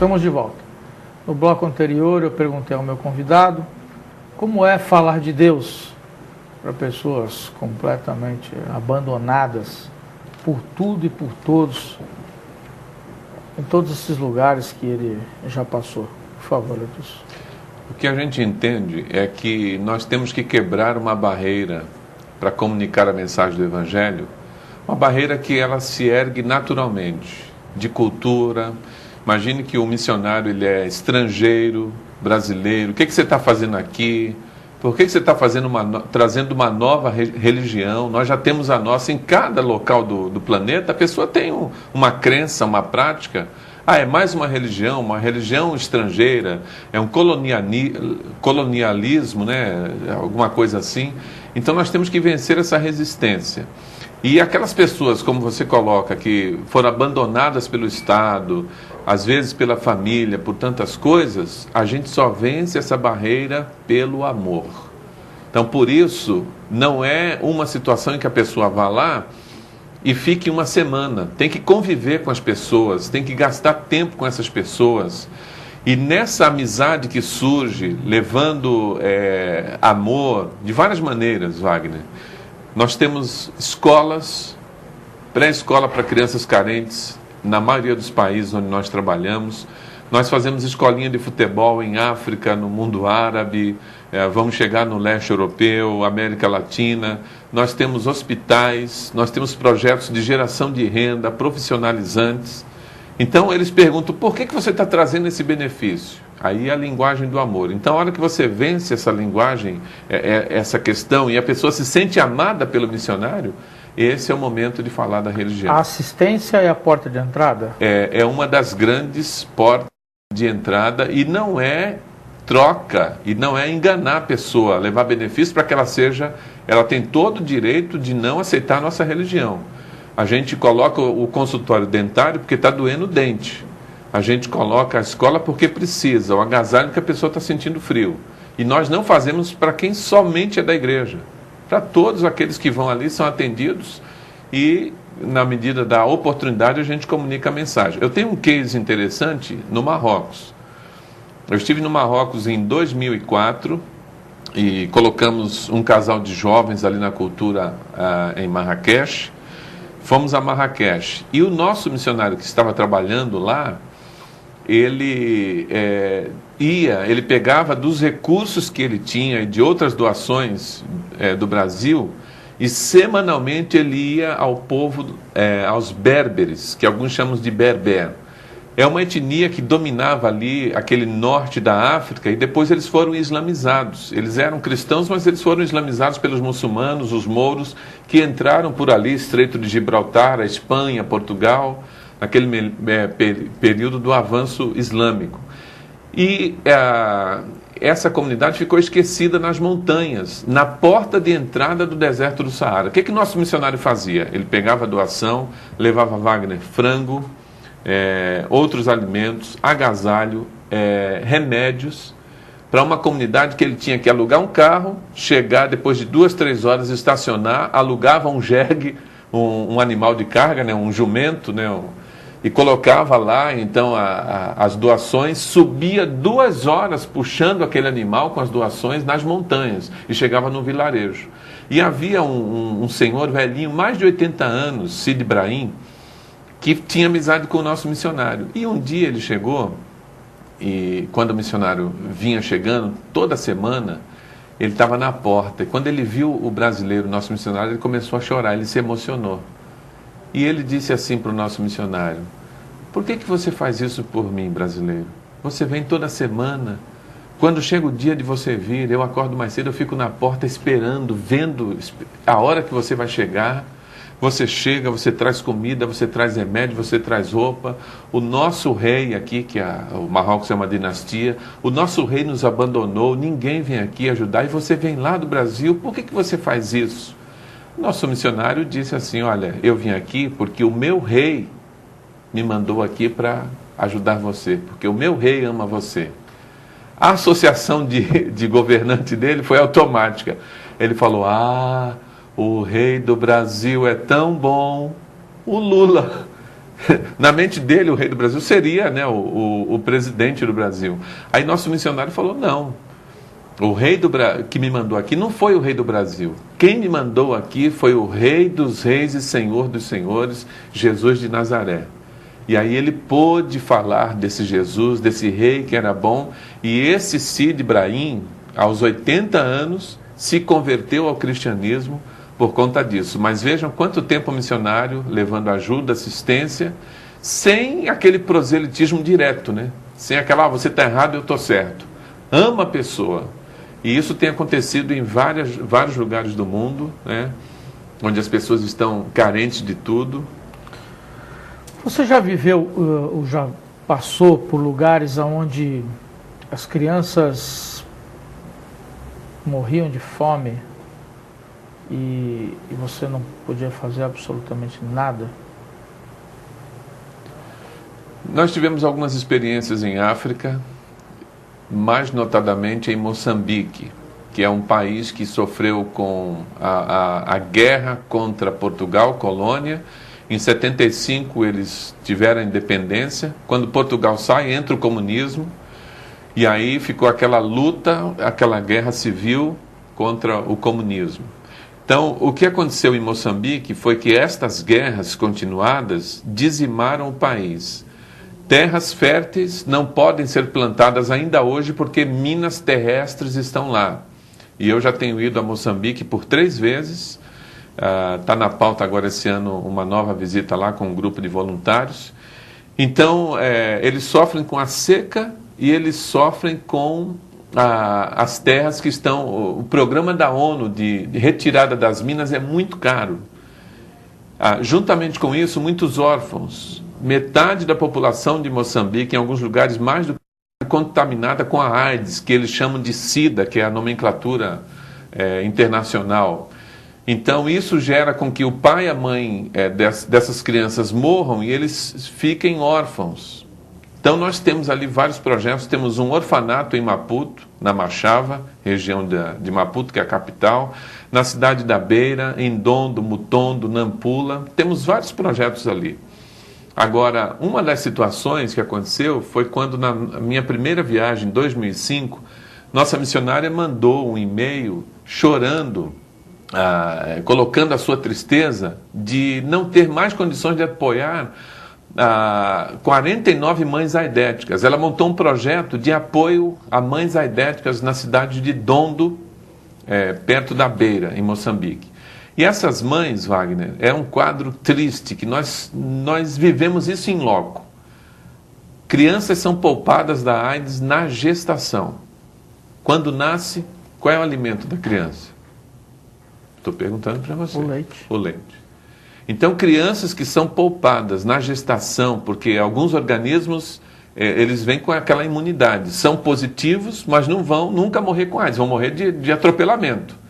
Estamos de volta. No bloco anterior eu perguntei ao meu convidado como é falar de Deus para pessoas completamente abandonadas por tudo e por todos, em todos esses lugares que ele já passou. Por favor, Edilson. O que a gente entende é que nós temos que quebrar uma barreira para comunicar a mensagem do Evangelho, uma barreira que ela se ergue naturalmente, de cultura. Imagine que o missionário ele é estrangeiro, brasileiro. O que você está fazendo aqui? Por que você está trazendo uma nova religião? Nós já temos a nossa. Em cada local do planeta, a pessoa tem uma crença, uma prática. É mais uma religião estrangeira, é um colonialismo, né? Alguma coisa assim. Então nós temos que vencer essa resistência. E aquelas pessoas, como você coloca, que foram abandonadas pelo Estado, às vezes pela família, por tantas coisas, a gente só vence essa barreira pelo amor. Então, por isso, não é uma situação em que a pessoa vá lá e fique uma semana. Tem que conviver com as pessoas, tem que gastar tempo com essas pessoas. E nessa amizade que surge, levando amor, de várias maneiras, Wagner, nós temos escolas, pré-escola para crianças carentes, na maioria dos países onde nós trabalhamos. Nós fazemos escolinha de futebol em África, no mundo árabe, vamos chegar no leste europeu, América Latina. Nós temos hospitais, nós temos projetos de geração de renda, profissionalizantes. Então eles perguntam, por que você está trazendo esse benefício? Aí a linguagem do amor. Então a hora que você vence essa linguagem, essa questão, e a pessoa se sente amada pelo missionário, esse é o momento de falar da religião. A assistência é a porta de entrada? É uma das grandes portas de entrada, e não é troca, e não é enganar a pessoa, levar benefício para que ela tem todo o direito de não aceitar a nossa religião. A gente coloca o consultório dentário porque está doendo o dente. A gente coloca a escola porque precisa, o agasalho porque a pessoa está sentindo frio. E nós não fazemos para quem somente é da igreja. Para todos aqueles que vão ali são atendidos e, na medida da oportunidade, a gente comunica a mensagem. Eu tenho um case interessante no Marrocos. Eu estive no Marrocos em 2004 e colocamos um casal de jovens ali na cultura em Marrakech. Fomos a Marrakech. E o nosso missionário que estava trabalhando lá, ele pegava dos recursos que ele tinha e de outras doações do Brasil, e semanalmente ele ia ao povo, aos berberes, que alguns chamam de berber. É uma etnia que dominava ali aquele norte da África, e depois eles foram islamizados. Eles eram cristãos, mas eles foram islamizados pelos muçulmanos, os mouros, que entraram por ali, Estreito de Gibraltar, a Espanha, Portugal, naquele período do avanço islâmico. E essa comunidade ficou esquecida nas montanhas, na porta de entrada do deserto do Saara. O que nosso missionário fazia? Ele pegava a doação, levava Wagner frango, outros alimentos, agasalho, remédios, para uma comunidade que ele tinha que alugar um carro, chegar depois de 2, 3 horas, estacionar, alugava um jegue, um animal de carga, né, um jumento, né, e colocava lá, então, as doações, subia 2 horas puxando aquele animal com as doações nas montanhas, e chegava no vilarejo. E havia um senhor velhinho, mais de 80 anos, Cid Ibrahim, que tinha amizade com o nosso missionário. E um dia ele chegou, e quando o missionário vinha chegando, toda semana, ele estava na porta. E quando ele viu o brasileiro, nosso missionário, ele começou a chorar, ele se emocionou. E ele disse assim para o nosso missionário, por que você faz isso por mim, brasileiro? Você vem toda semana. Quando chega o dia de você vir, eu acordo mais cedo, eu fico na porta esperando, vendo a hora que você vai chegar. Você chega, você traz comida, você traz remédio, você traz roupa. O nosso rei aqui, o Marrocos é uma dinastia, o nosso rei nos abandonou, ninguém vem aqui ajudar, e você vem lá do Brasil, por que você faz isso? Nosso missionário disse assim, olha, eu vim aqui porque o meu rei me mandou aqui para ajudar você, porque o meu rei ama você. A associação de governante dele foi automática. Ele falou, o rei do Brasil é tão bom, o Lula. Na mente dele, o rei do Brasil seria, né, o presidente do Brasil. Aí nosso missionário falou, não, o rei que me mandou aqui não foi o rei do Brasil. Quem me mandou aqui foi o rei dos reis e senhor dos senhores, Jesus de Nazaré. E aí ele pôde falar desse Jesus, desse rei que era bom, e esse Cid Ibrahim, aos 80 anos, se converteu ao cristianismo por conta disso. Mas vejam quanto tempo o missionário levando ajuda, assistência, sem aquele proselitismo direto, né? Sem aquela, você está errado, eu estou certo. Ama a pessoa. E isso tem acontecido em vários lugares do mundo, né? Onde as pessoas estão carentes de tudo. Você já viveu, ou já passou por lugares onde as crianças morriam de fome e você não podia fazer absolutamente nada? Nós tivemos algumas experiências em África, mais notadamente em Moçambique, que é um país que sofreu com a guerra contra Portugal, colônia. Em 75 eles tiveram a independência. Quando Portugal sai, entra o comunismo. E aí ficou aquela luta, aquela guerra civil contra o comunismo. Então, o que aconteceu em Moçambique foi que estas guerras continuadas dizimaram o país. Terras férteis não podem ser plantadas ainda hoje porque minas terrestres estão lá. E eu já tenho ido a Moçambique por 3 vezes. Está na pauta agora esse ano uma nova visita lá com um grupo de voluntários. Então, eles sofrem com a seca e eles sofrem com as terras que estão... O programa da ONU de retirada das minas é muito caro. Juntamente com isso, muitos órfãos. Metade da população de Moçambique, em alguns lugares, mais do que contaminada com a AIDS, que eles chamam de SIDA, que é a nomenclatura internacional. Então, isso gera com que o pai e a mãe dessas crianças morram e eles fiquem órfãos. Então, nós temos ali vários projetos. Temos um orfanato em Maputo, na Machava, região de Maputo, que é a capital. Na cidade da Beira, em Ndondo, Mutondo, Nampula. Temos vários projetos ali. Agora, uma das situações que aconteceu foi quando, na minha primeira viagem, em 2005, nossa missionária mandou um e-mail chorando, colocando a sua tristeza de não ter mais condições de apoiar 49 mães aidéticas. Ela montou um projeto de apoio a mães aidéticas na cidade de Ndondo, perto da Beira, em Moçambique. E essas mães, Wagner, é um quadro triste, que nós vivemos isso em loco. Crianças são poupadas da AIDS na gestação. Quando nasce, qual é o alimento da criança? Estou perguntando para você. O leite. O leite. Então, crianças que são poupadas na gestação, porque alguns organismos, eles vêm com aquela imunidade, são positivos, mas não vão nunca morrer com AIDS, vão morrer de atropelamento.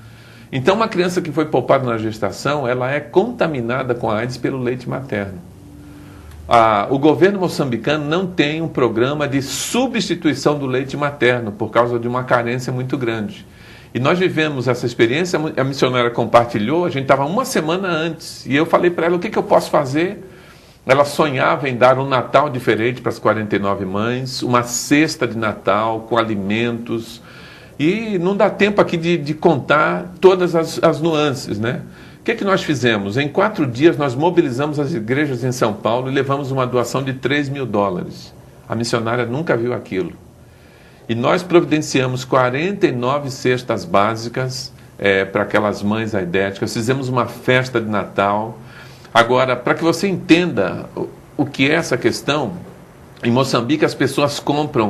Então, uma criança que foi poupada na gestação, ela é contaminada com a AIDS pelo leite materno. O governo moçambicano não tem um programa de substituição do leite materno, por causa de uma carência muito grande. E nós vivemos essa experiência, a missionária compartilhou, a gente estava uma semana antes, e eu falei para ela, o que eu posso fazer? Ela sonhava em dar um Natal diferente para as 49 mães, uma cesta de Natal com alimentos, e não dá tempo aqui de contar todas as nuances, né? O que nós fizemos? Em 4 dias nós mobilizamos as igrejas em São Paulo e levamos uma doação de $3.000. A missionária nunca viu aquilo. E nós providenciamos 49 cestas básicas para aquelas mães aidéticas, fizemos uma festa de Natal. Agora, para que você entenda o que é essa questão, em Moçambique as pessoas compram